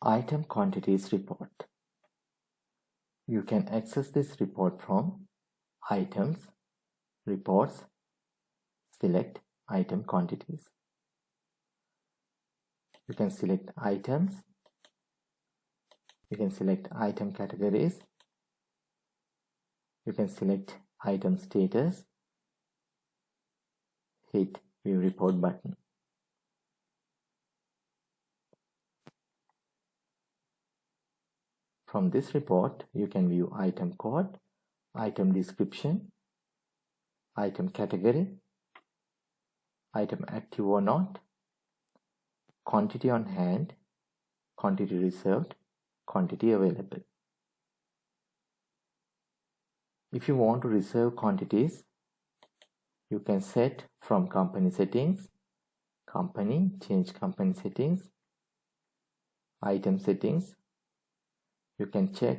Item quantities report. You can access this report from Items, Reports, select Item Quantities. You can select Items, you can select Item Categories, you can select Item Status, hit View Report button. From this report, you can view item code, item description, item category, item active or not, quantity on hand, quantity reserved, quantity available. If you want to reserve quantities, you can set from company settings, company, change company settings, item settings. You can check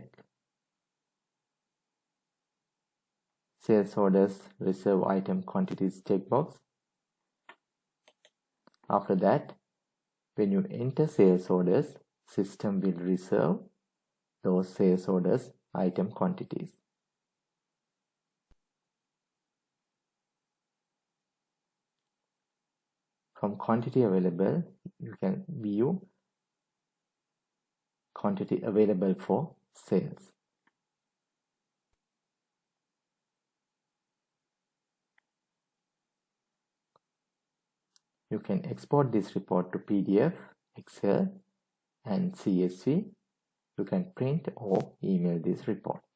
sales orders reserve item quantities checkbox. After that, when you enter sales orders, system will reserve those sales orders item quantities. From quantity available, you can view quantity available for sales. You can export this report to PDF, Excel, and CSV. You can print or email this report.